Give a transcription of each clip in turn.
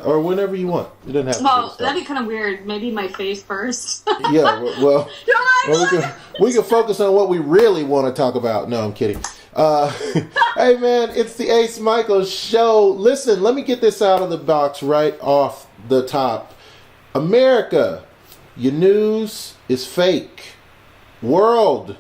Or whenever you want. It doesn't have to. Well, that'd be kind of weird. Maybe my face first. Yeah, well we can focus on what we really want to talk about. No, I'm kidding. Hey, man, it's the Ace Michael Show. Listen, let me get this out of the box right off the top. America, your news is fake. World,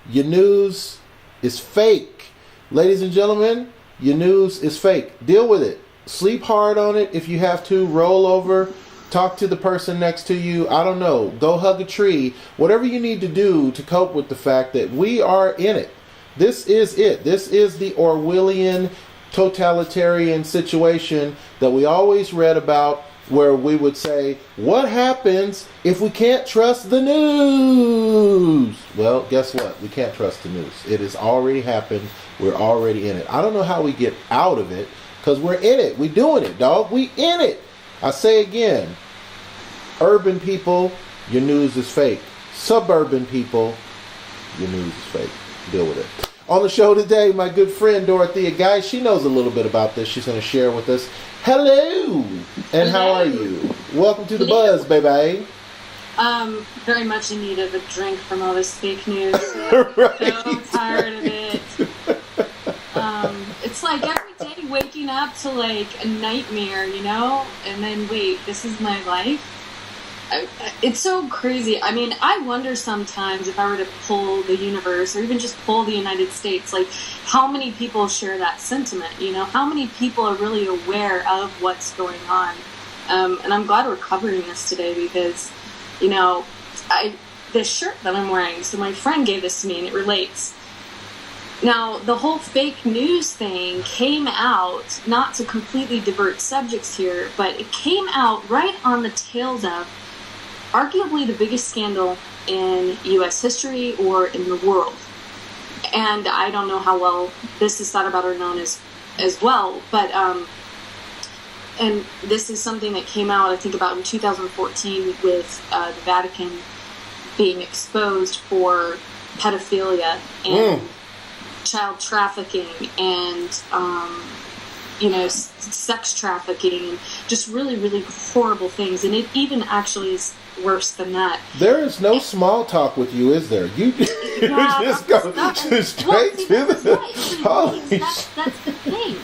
your news is fake. Ladies and gentlemen, your news is fake. Deal with it. Sleep hard on it if you have to. Roll over. Talk to the person next to you. I don't know. Go hug a tree. Whatever you need to do to cope with the fact that we are in it. This is it. This is the Orwellian totalitarian situation that we always read about, where we would say, what happens if we can't trust the news? Well, guess what? We can't trust the news. It has already happened. We're already in it. I don't know how we get out of it, because we're in it. We doing it, dog. We in it. I say again, urban people, your news is fake. Suburban people, your news is fake. Deal with it. On the show today, my good friend Dorothea Geist. She knows a little bit about this. She's going to share with us. Hello, and how are you? Welcome to the buzz, baby. Very much in need of a drink from all this fake news. Right. So tired of it. It's like every day waking up to like a nightmare, you know? And then wait, this is my life? It's so crazy. I mean, I wonder sometimes if I were to poll the universe or even just poll the United States, like how many people share that sentiment, you know? How many people are really aware of what's going on? And I'm glad we're covering this today because, you know, this shirt that I'm wearing, so my friend gave this to me and it relates. Now, the whole fake news thing came out, not to completely divert subjects here, but it came out right on the tails of arguably the biggest scandal in U.S. history or in the world. And I don't know how well this is thought about or known as well, but and this is something that came out, I think, about in 2014 with the Vatican being exposed for pedophilia and child trafficking and, you know, sex trafficking and just really, really horrible things. And it even actually is worse than that. There is no small talk with you, is there? You just go straight to the... That's the thing.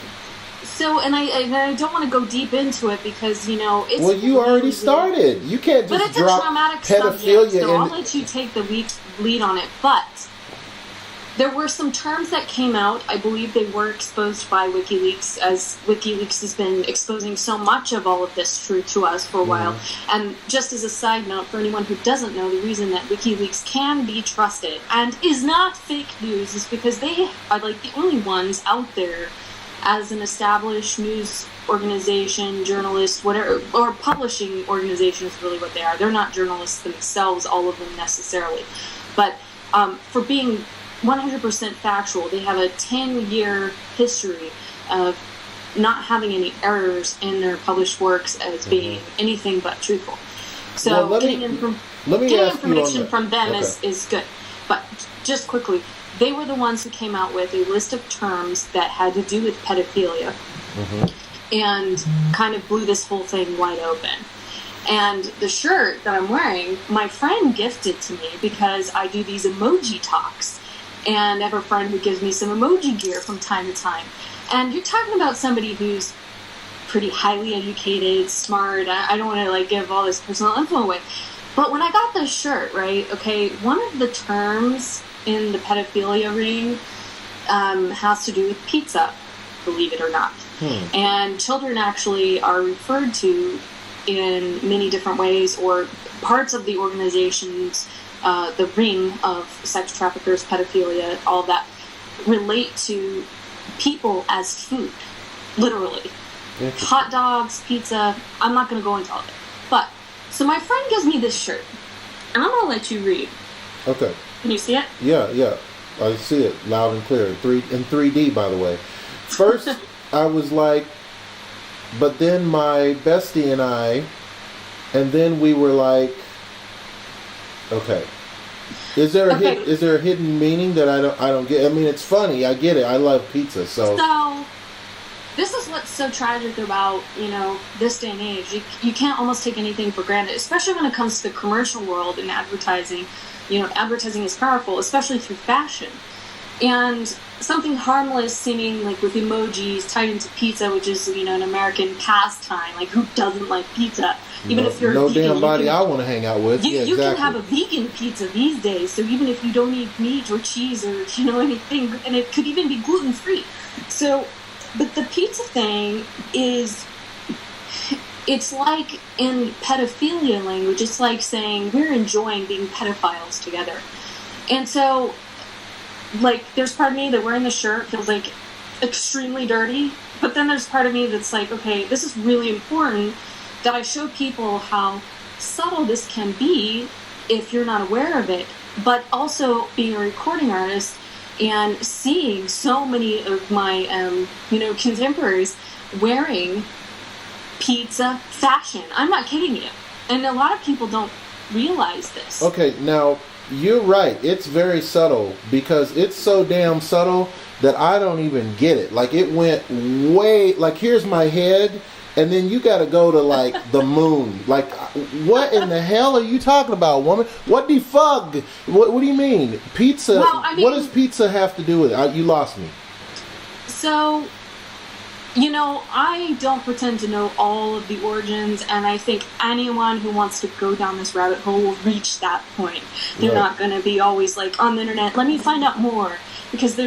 So, and I don't want to go deep into it because, you know, it's... Well, you already started. You can't just drop pedophilia. But it's a traumatic subject, so I'll let you take the lead on it. But there were some terms that came out. I believe they were exposed by WikiLeaks, as WikiLeaks has been exposing so much of all of this truth to us for a while. And just as a side note, for anyone who doesn't know, the reason that WikiLeaks can be trusted and is not fake news is because they are like the only ones out there as an established news organization, journalist, whatever, or publishing organization is really what they are. They're not journalists themselves, all of them necessarily. But for being 100% factual, they have a 10-year history of not having any errors in their published works as being anything but truthful. So getting information from them is good. But just quickly, they were the ones who came out with a list of terms that had to do with pedophilia and kind of blew this whole thing wide open. And the shirt that I'm wearing, my friend gifted to me because I do these emoji talks. And I have a friend who gives me some emoji gear from time to time. And you're talking about somebody who's pretty highly educated, smart. I don't want to like give all this personal info away. But when I got this shirt, right, okay, one of the terms in the pedophilia ring has to do with pizza, believe it or not. And children actually are referred to in many different ways, or parts of the organization's the ring of sex traffickers, pedophilia, all that, relate to people as food, literally. Hot dogs, pizza, I'm not going to go into all of it. But, so my friend gives me this shirt, and I'm going to let you read. Okay. Can you see it? Yeah. I see it loud and clear. In 3D, by the way. First, I was like, but then my bestie and I, and then we were like, okay. Is there a hidden meaning that I don't get? I mean, it's funny. I get it. I love pizza, so this is what's so tragic about, this day and age. You can't almost take anything for granted, especially when it comes to the commercial world and advertising. Advertising is powerful, especially through fashion. And something harmless seeming like with emojis tied into pizza, which is, an American pastime. Like, who doesn't like pizza? Even if you're no vegan, damn body I want to hang out with. You can have a vegan pizza these days. So even if you don't eat meat or cheese or, anything, and it could even be gluten-free. So, but the pizza thing is, it's like in pedophilia language, it's like saying we're enjoying being pedophiles together. And so, like, there's part of me that wearing the shirt feels like extremely dirty, but then there's part of me that's like, okay, this is really important that I show people how subtle this can be if you're not aware of it, but also being a recording artist and seeing so many of my, contemporaries wearing pizza fashion. I'm not kidding you. And a lot of people don't realize this. Okay, now, you're right. It's very subtle because it's so damn subtle that I don't even get it. Like, it went way, like, here's my head, and then you got to go to, like, the moon. Like, what in the hell are you talking about, woman? What the fuck? What do you mean? Pizza, what does pizza have to do with it? You lost me. So, I don't pretend to know all of the origins, and I think anyone who wants to go down this rabbit hole will reach that point. They're not going to be always like on the internet, let me find out more, because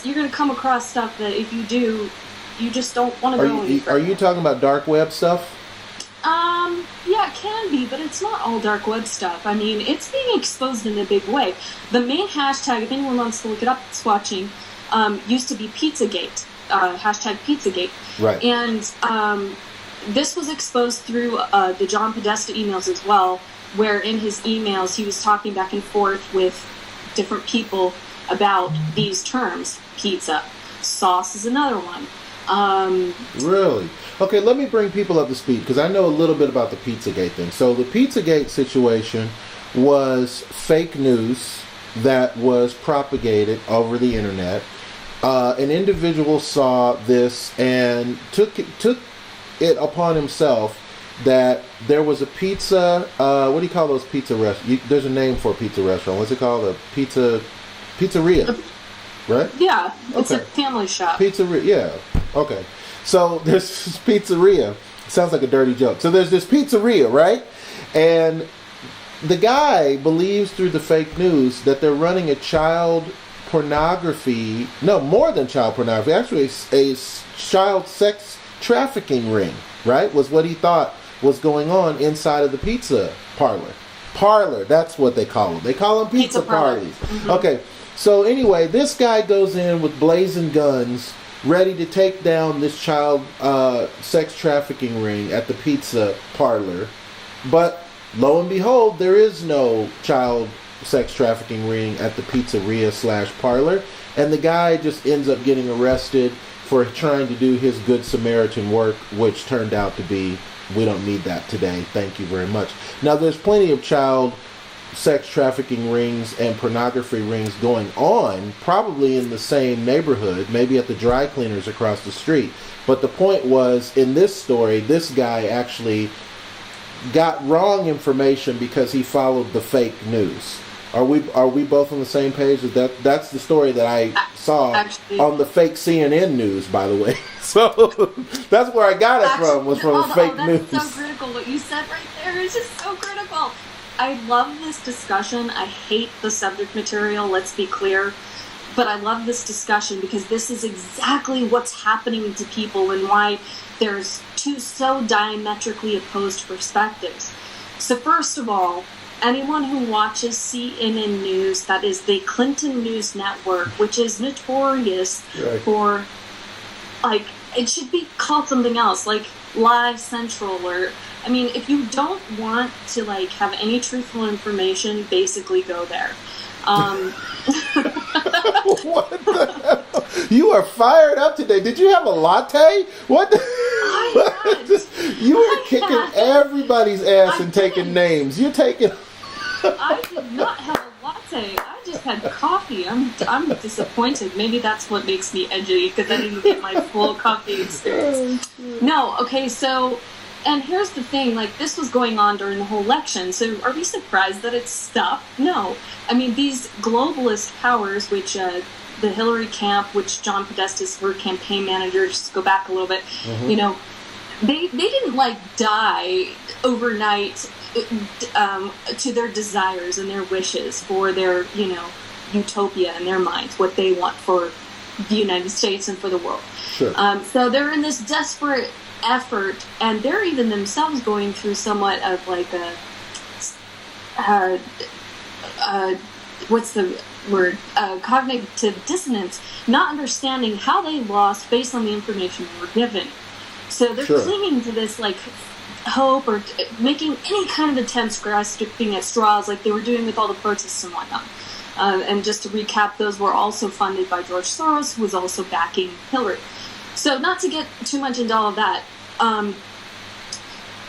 you're going to come across stuff that if you do, you just don't want to go any further. Are you talking about dark web stuff? Yeah, it can be, but it's not all dark web stuff. I mean, it's being exposed in a big way. The main hashtag, if anyone wants to look it up that's watching, used to be Pizzagate. Hashtag Pizzagate. Right. And this was exposed through the John Podesta emails as well, where in his emails he was talking back and forth with different people about these terms. Pizza. Sauce is another one. Really? Okay, let me bring people up to speed, because I know a little bit about the Pizzagate thing. So the Pizzagate situation was fake news that was propagated over the internet. An individual saw this and took it upon himself that there was a pizza, what do you call those pizza restaurants? There's a name for a pizza restaurant. What's it called? A pizzeria, right? Yeah, it's a family shop. Pizzeria, yeah. Okay. So there's this pizzeria. Sounds like a dirty joke. So there's this pizzeria, right? And the guy believes through the fake news that they're running a child pornography, no, more than child pornography, actually a child sex trafficking ring, right? Was what he thought was going on inside of the pizza parlor. Parlor, that's what they call them. They call them pizza parties. Mm-hmm. Okay, so anyway, this guy goes in with blazing guns, ready to take down this child sex trafficking ring at the pizza parlor. But lo and behold, there is no child sex trafficking ring at the pizzeria / parlor, and the guy just ends up getting arrested for trying to do his good Samaritan work, which turned out to be, we don't need that today, thank you very much. Now, there's plenty of child sex trafficking rings and pornography rings going on, probably in the same neighborhood, maybe at the dry cleaners across the street. But the point was, in this story, this guy actually got wrong information because he followed the fake news. Are we both on the same page? That's the story that I saw on the fake CNN news, by the way. So that's where I got it from, was from the fake news. That's so critical. What you said right there is just so critical. I love this discussion. I hate the subject material, let's be clear. But I love this discussion because this is exactly what's happening to people and why there's two so diametrically opposed perspectives. So first of all, anyone who watches CNN News, that is the Clinton News Network, which is notorious for, like, it should be called something else, like Live Central, or, I mean, if you don't want to, like, have any truthful information, basically go there. What the hell? You are fired up today. Did you have a latte? What? You are kicking everybody's ass and taking names. You're taking. I did not have a latte. I just had coffee. I'm disappointed. Maybe that's what makes me edgy, because I didn't get my full coffee experience. No, okay, so, and here's the thing, like, this was going on during the whole election, so are we surprised that it stopped? No. I mean, these globalist powers, which the Hillary camp, which John Podesta's her campaign manager, just go back a little bit, you know, they didn't, like, die overnight to their desires and their wishes for their, you know, utopia in their minds, what they want for the United States and for the world. Sure. So they're in this desperate effort, and they're even themselves going through somewhat of like what's the word? Cognitive dissonance, not understanding how they lost based on the information they were given. So they're clinging to this, like, hope, or making any kind of attempts grasping at straws, like they were doing with all the protests and whatnot. And just to recap, those were also funded by George Soros, who was also backing Hillary. So not to get too much into all of that.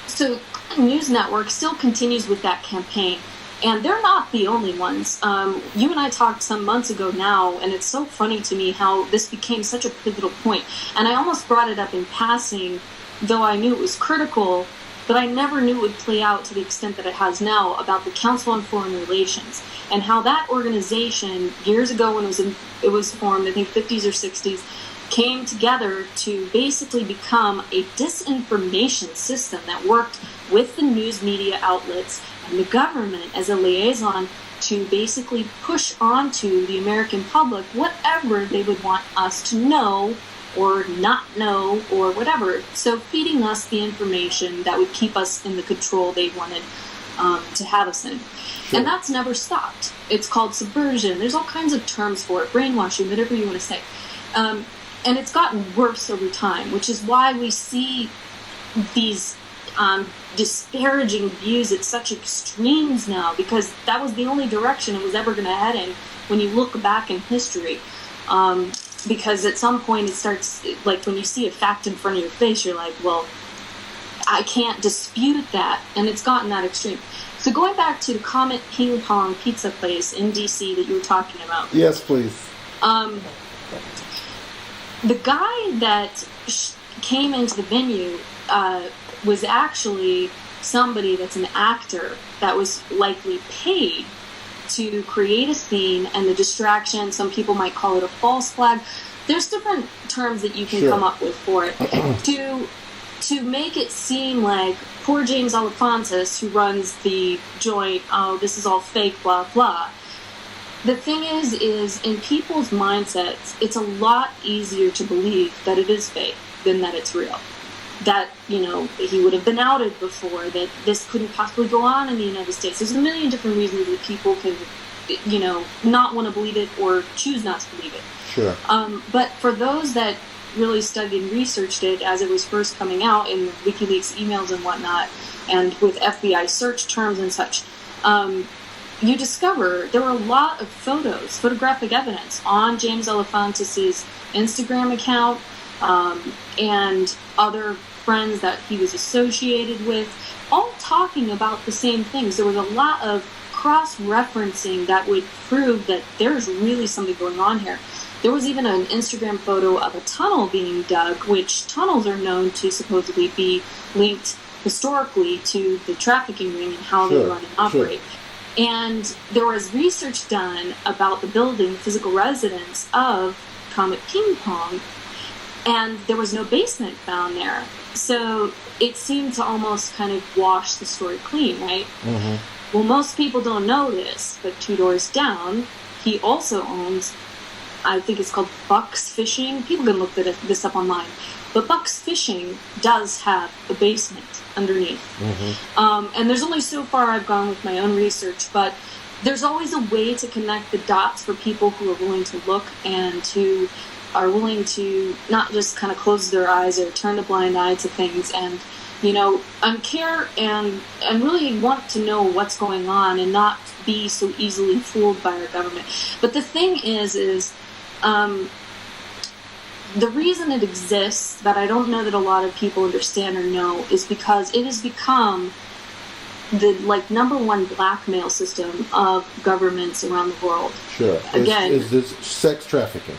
So News Network still continues with that campaign. And they're not the only ones. You and I talked some months ago now, and it's so funny to me how this became such a pivotal point. And I almost brought it up in passing, though I knew it was critical, but I never knew it would play out to the extent that it has now, about the Council on Foreign Relations, and how that organization, years ago when it was formed, I think 50s or 60s, came together to basically become a disinformation system that worked with the news media outlets and the government as a liaison to basically push onto the American public whatever they would want us to know or not know or whatever. So feeding us the information that would keep us in the control they wanted to have us in. Sure. And that's never stopped. It's called subversion. There's all kinds of terms for it, brainwashing, whatever you want to say. And it's gotten worse over time, which is why we see these disparaging views at such extremes now, because that was the only direction it was ever going to head in when you look back in history. Because at some point it starts, like when you see a fact in front of your face, you're like, well, I can't dispute that. And it's gotten that extreme. So going back to the Comet Ping Pong pizza place in D.C. that you were talking about. Yes, please. The guy that came into the venue was actually somebody that's an actor that was likely paid to create a scene and the distraction. Some people might call it a false flag. There's different terms that you can come up with for it to make it seem like poor James Alefonsis, who runs the joint, oh, this is all fake, blah, blah. The thing is in people's mindsets, it's a lot easier to believe that it is fake than that it's real. That, you know, he would have been outed before, that this couldn't possibly go on in the United States. There's a million different reasons that people can, you know, not want to believe it or choose not to believe it. Sure. But for those that really studied and researched it as it was first coming out in WikiLeaks emails and whatnot, and with FBI search terms and such, you discover there were a lot of photographic evidence on James Alefonsis' Instagram account, and other friends that he was associated with, all talking about the same things. There was a lot of cross-referencing that would prove that there's really something going on here. There was even an Instagram photo of a tunnel being dug, which tunnels are known to supposedly be linked historically to the trafficking ring and how they run and operate. And there was research done about the building, physical residence of Comet Ping Pong, and there was no basement found there. So it seemed to almost kind of wash the story clean, right? Mm-hmm. Well, most people don't know this, but 2 doors down, he also owns, I think it's called Bucks Fishing. People can look this up online. But Buck's Fishing does have a basement underneath. And there's only so far I've gone with my own research, but there's always a way to connect the dots for people who are willing to look and who are willing to not just kind of close their eyes or turn a blind eye to things and, care and really want to know what's going on and not be so easily fooled by our government. But the thing is the reason it exists that I don't know that a lot of people understand or know is because it has become the number one blackmail system of governments around the world. Sure. Again, is this sex trafficking?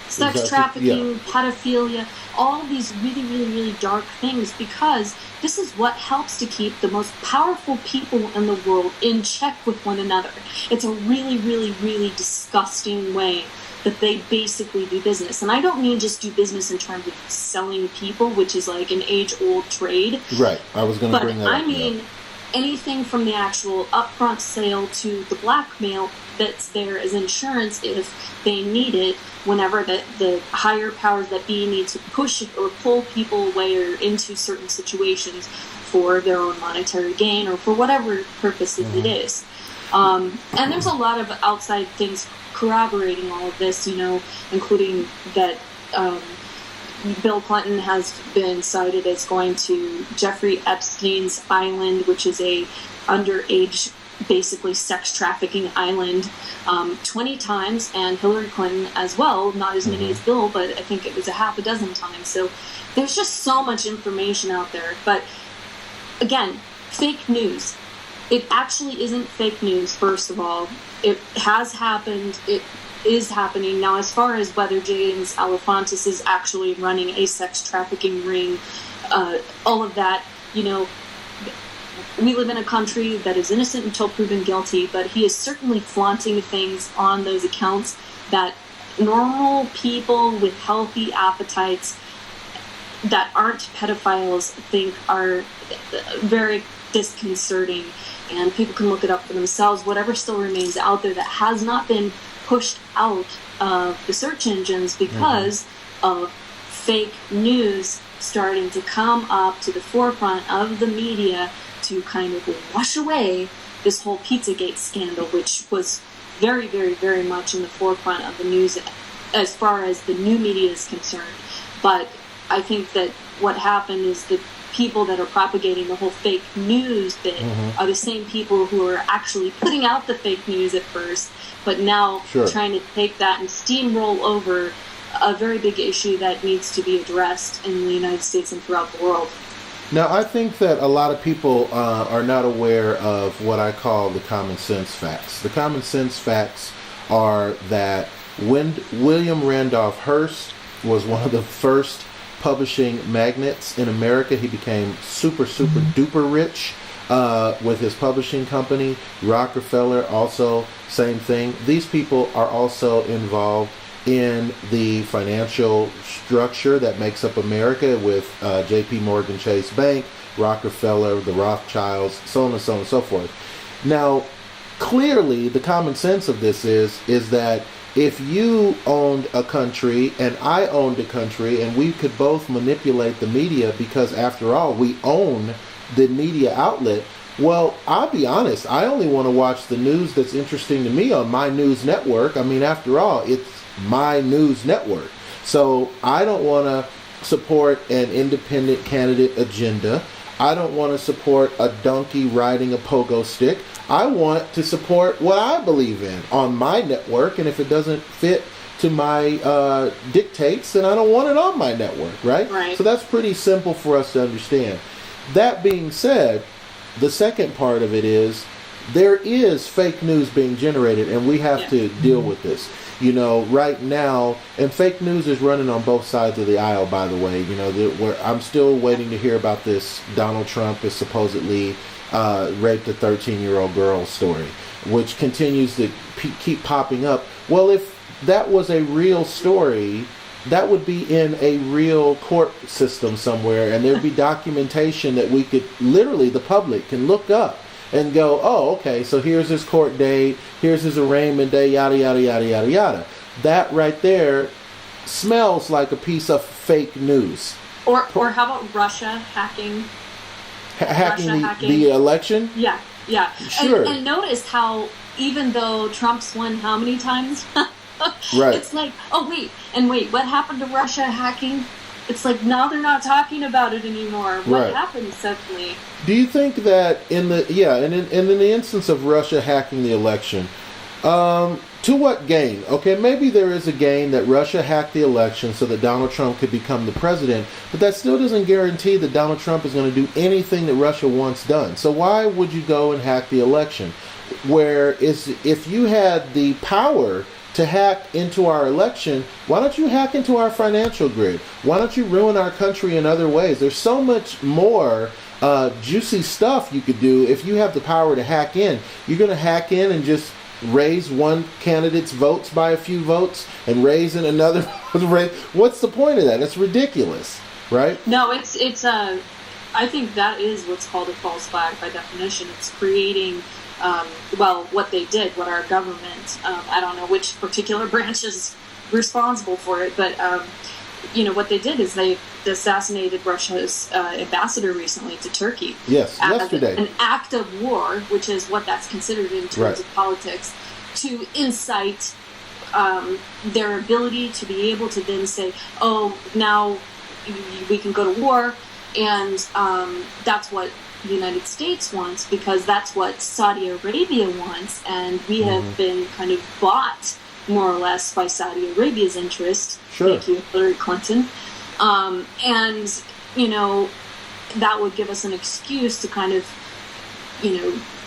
Sex trafficking, pedophilia, all of these really, really, really dark things, because this is what helps to keep the most powerful people in the world in check with one another. It's a really, really, really disgusting way that they basically do business. And I don't mean just do business in terms of selling people, which is like an age-old trade. Right. I was going to bring that up. But I mean anything from the actual upfront sale to the blackmail that's there as insurance if they need it, whenever the higher powers that be need to push or pull people away or into certain situations for their own monetary gain or for whatever purposes it is. And there's a lot of outside things corroborating all of this, including that Bill Clinton has been cited as going to Jeffrey Epstein's island, which is a underage, basically sex trafficking island, 20 times, and Hillary Clinton as well, not as many as Bill, but I think it was a half a dozen times. So there's just so much information out there. But again, fake news. It actually isn't fake news, first of all. It has happened. It is happening. Now, as far as whether James Alefantis is actually running a sex trafficking ring, all of that, we live in a country that is innocent until proven guilty, but he is certainly flaunting things on those accounts that normal people with healthy appetites that aren't pedophiles think are very disconcerting. And people can look it up for themselves. Whatever still remains out there that has not been pushed out of the search engines because of fake news starting to come up to the forefront of the media to kind of wash away this whole Pizzagate scandal, which was very, very, very much in the forefront of the news as far as the new media is concerned. But I think that what happened is the people that are propagating the whole fake news bit are the same people who are actually putting out the fake news at first, but now trying to take that and steamroll over a very big issue that needs to be addressed in the United States and throughout the world. Now, I think that a lot of people are not aware of what I call the common sense facts. The common sense facts are that when William Randolph Hearst was one of the first publishing magnates in America, he became super duper rich with his publishing company. Rockefeller also, same thing. These people are also involved in the financial structure that makes up America with J.P. Morgan Chase Bank, Rockefeller, the Rothschilds, so on and so on and so forth. Now, clearly, the common sense of this is that if you owned a country and I owned a country and we could both manipulate the media, because after all, we own the media outlet, well, I'll be honest, I only want to watch the news that's interesting to me on my news network. I mean, after all, it's my news network. So I don't want to support an independent candidate agenda. I don't want to support a donkey riding a pogo stick. I want to support what I believe in on my network, and if it doesn't fit to my dictates, then I don't want it on my network, right? So that's pretty simple for us to understand. That being said, the second part of it is there is fake news being generated, and we have to deal with this. Right now, and fake news is running on both sides of the aisle, by the way. I'm still waiting to hear about this Donald Trump is supposedly raped a 13-year-old girl story, which continues to keep popping up. Well, if that was a real story, that would be in a real court system somewhere, and there'd be documentation that we could, literally, the public can look up and go, oh, okay, so here's his court date, here's his arraignment day, yada, yada, yada, yada, yada. That right there smells like a piece of fake news. Or how about Russia hacking? Hacking the election? Yeah. Sure. And notice how even though Trump's won how many times? Right. It's like, oh, wait, what happened to Russia hacking? It's like, now they're not talking about it anymore. What happened suddenly? Do you think that in the instance of Russia hacking the election, to what gain? Okay, maybe there is a gain that Russia hacked the election so that Donald Trump could become the president, but that still doesn't guarantee that Donald Trump is going to do anything that Russia wants done. So why would you go and hack the election? If you had the power to hack into our election, why don't you hack into our financial grid? Why don't you ruin our country in other ways? There's so much more juicy stuff you could do if you have the power to hack in. You're going to hack in and just raise one candidate's votes by a few votes and raise in another. What's the point of that? It's ridiculous, right? No, it's I think that is what's called a false flag by definition. It's creating what they did, what our government, I don't know which particular branch is responsible for it, but what they did is they assassinated Russia's ambassador recently to Turkey. Yes, yesterday. An act of war, which is what that's considered in terms of politics, to incite their ability to be able to then say, oh, now we can go to war, and that's what the United States wants, because that's what Saudi Arabia wants, and we have been kind of bought more or less by Saudi Arabia's interest. Sure. Thank you, Hillary Clinton. And that would give us an excuse to kind of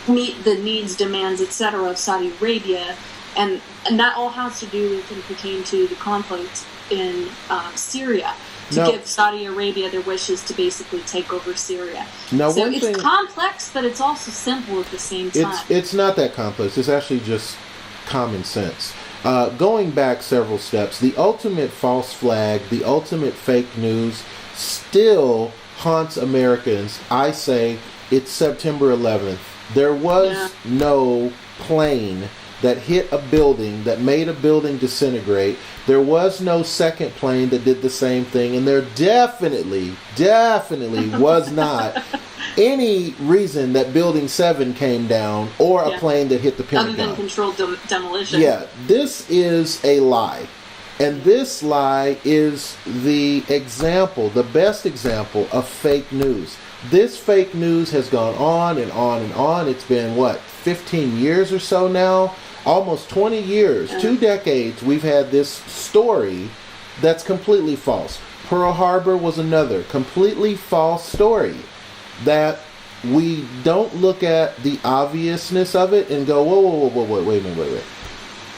meet the needs, demands, etc. of Saudi Arabia, and that all has to do with and pertain to the conflict in Syria. To give Saudi Arabia their wishes to basically take over Syria. Now, so it's complex, but it's also simple at the same time. It's not that complex. It's actually just common sense. Going back several steps, the ultimate false flag, the ultimate fake news still haunts Americans. I say it's September 11th. There was no plane that hit a building, that made a building disintegrate. There was no second plane that did the same thing, and there definitely was not any reason that Building 7 came down or a plane that hit the Pentagon. Other than controlled demolition. Yeah, this is a lie. And this lie is the example, the best example of fake news. This fake news has gone on and on and on. It's been, 15 years or so now? Almost 20 years, 2 decades, we've had this story that's completely false. Pearl Harbor was another completely false story that we don't look at the obviousness of it and go, whoa, wait a minute.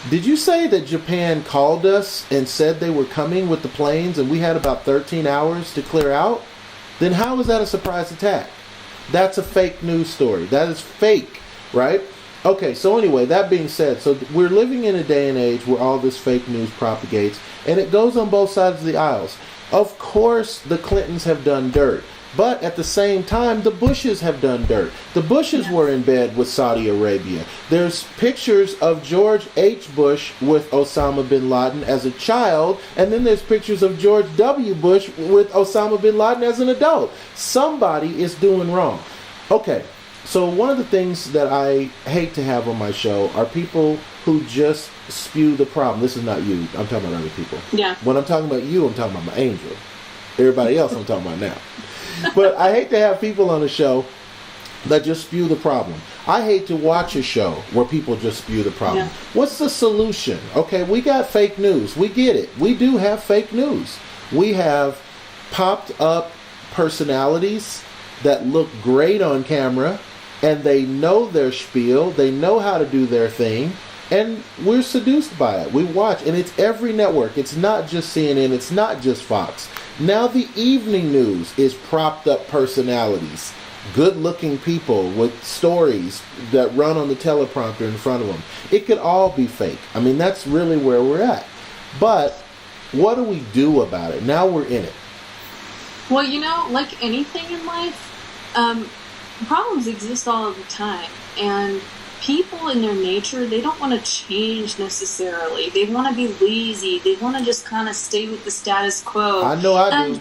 Did you say that Japan called us and said they were coming with the planes and we had about 13 hours to clear out? Then how is that a surprise attack? That's a fake news story. That is fake, right? Okay, so anyway, that being said, so we're living in a day and age where all this fake news propagates, and it goes on both sides of the aisles. Of course, the Clintons have done dirt, but at the same time, the Bushes have done dirt. The Bushes were in bed with Saudi Arabia. There's pictures of George H. Bush with Osama bin Laden as a child, and then there's pictures of George W. Bush with Osama bin Laden as an adult. Somebody is doing wrong. Okay. So one of the things that I hate to have on my show are people who just spew the problem. This is not you. I'm talking about other people. Yeah. When I'm talking about you, I'm talking about my angel. Everybody else I'm talking about now. But I hate to have people on the show that just spew the problem. I hate to watch a show where people just spew the problem. Yeah. What's the solution? Okay, we got fake news. We get it. We do have fake news. We have popped up personalities that look great on camera, and they know their spiel, they know how to do their thing, and we're seduced by it. We watch, and it's every network. It's not just CNN, it's not just Fox. Now the evening news is propped up personalities, good-looking people with stories that run on the teleprompter in front of them. It could all be fake. I mean, that's really where we're at. But what do we do about it? Now we're in it. Well, like anything in life, problems exist all the time, and people in their nature, they don't want to change necessarily. They want to be lazy. They want to just kind of stay with the status quo. I know I do.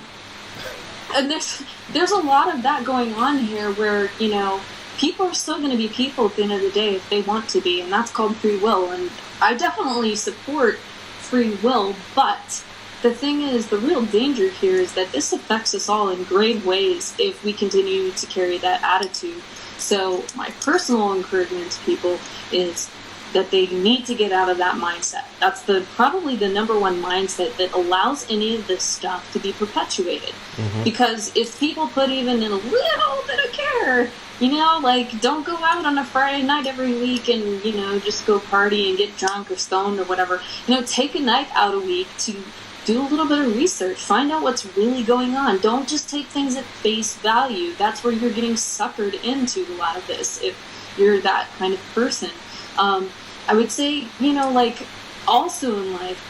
And there's a lot of that going on here where, you know, people are still going to be people at the end of the day if they want to be, and that's called free will. And I definitely support free will, but the thing is, the real danger here is that this affects us all in grave ways if we continue to carry that attitude. So my personal encouragement to people is that they need to get out of that mindset. That's probably the number one mindset that allows any of this stuff to be perpetuated. Mm-hmm. Because if people put even in a little bit of care, you know, like, don't go out on a Friday night every week and, you know, just go party and get drunk or stoned or whatever. You know, take a night out a week to do a little bit of research. Find out what's really going on. Don't just take things at face value. That's where you're getting suckered into a lot of this if you're that kind of person. I would say, you know, like, also in life,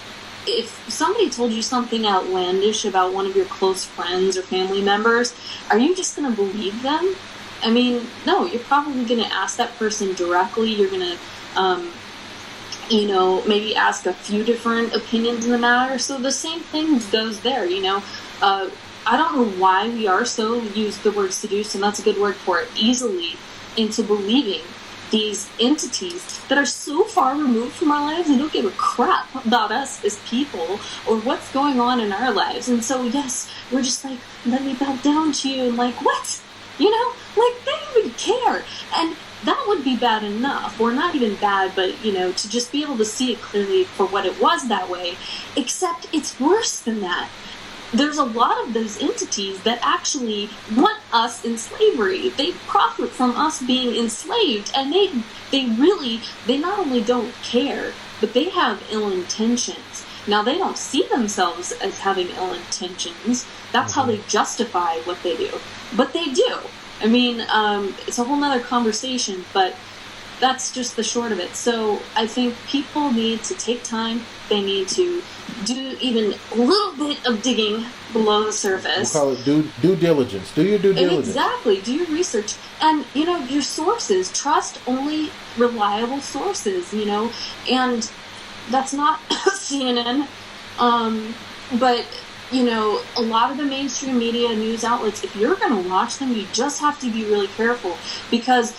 if somebody told you something outlandish about one of your close friends or family members, are you just going to believe them? I mean, no, you're probably going to ask that person directly. You're going to, you know, maybe ask a few different opinions in the matter. So the same thing goes there, you know. I don't know why we are so, use the word seduced, and that's a good word for it, easily into believing these entities that are so far removed from our lives and don't give a crap about us as people or what's going on in our lives. And so, yes, we're just like, let me bow down to you. And like, what? You know, like, they don't even care. And that would be bad enough, or not even bad, but, you know, to just be able to see it clearly for what it was that way. Except it's worse than that. There's a lot of those entities that actually want us in slavery. They profit from us being enslaved, and they not only don't care, but they have ill intentions. Now, they don't see themselves as having ill intentions. That's how they justify what they do. But they do. I mean, it's a whole nother conversation, but that's just the short of it. So I think people need to take time. They need to do even a little bit of digging below the surface. We'll call it due diligence. Do your due diligence. Exactly. Do your research. And, you know, your sources. Trust only reliable sources, you know. And that's not CNN. But, you know, a lot of the mainstream media news outlets, if you're going to watch them, you just have to be really careful. Because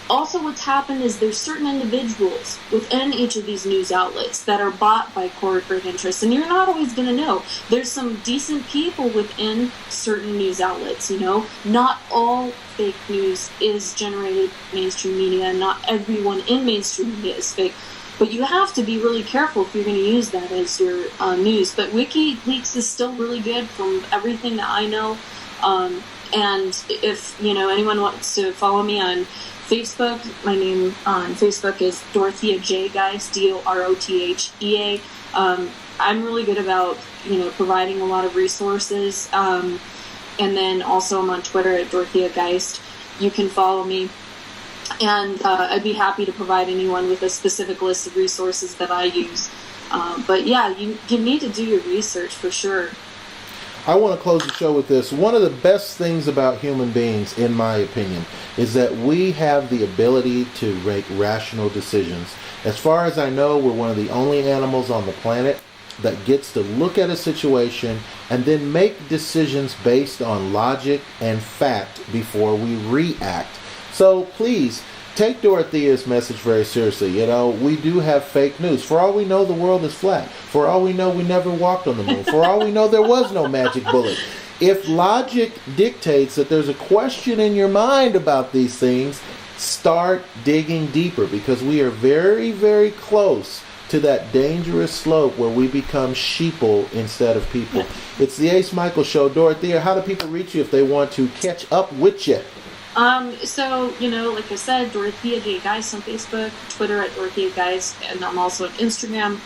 also what's happened is there's certain individuals within each of these news outlets that are bought by corporate interests, and you're not always going to know. There's some decent people within certain news outlets, you know. Not all fake news is generated by mainstream media, and not everyone in mainstream media is fake. But you have to be really careful if you're going to use that as your news. But WikiLeaks is still really good from everything that I know. And if, you know, anyone wants to follow me on Facebook, my name on Facebook is Dorothea J. Geist, DOROTHEA. I'm really good about, you know, providing a lot of resources. And then also I'm on Twitter at Dorothea Geist. You can follow me. And I'd be happy to provide anyone with a specific list of resources that I use. But yeah, you need to do your research for sure. I want to close the show with this. One of the best things about human beings, in my opinion, is that we have the ability to make rational decisions. As far as I know, we're one of the only animals on the planet that gets to look at a situation and then make decisions based on logic and fact before we react. So please, take Dorothea's message very seriously. You know, we do have fake news. For all we know, the world is flat. For all we know, we never walked on the moon. For all we know, there was no magic bullet. If logic dictates that there's a question in your mind about these things, start digging deeper, because we are very, very close to that dangerous slope where we become sheeple instead of people. It's the Ace Michael Show. Dorothea, how do people reach you if they want to catch up with you? So, you know, like I said, Dorothea J. Geist on Facebook, Twitter at Dorothea Geist, and I'm also on Instagram.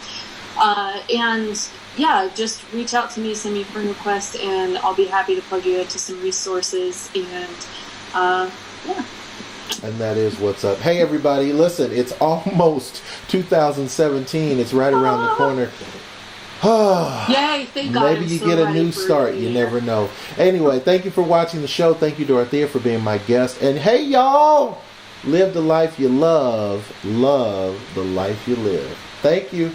And yeah, just reach out to me, send me a friend request, and I'll be happy to plug you into some resources. And yeah. And that is what's up. Hey, everybody, listen, it's almost 2017. It's right around the corner. Yay, thank God. Maybe you get a new start. You never know. Anyway, thank you for watching the show. Thank you, Dorothea, for being my guest. And hey, y'all, live the life you love. Love the life you live. Thank you.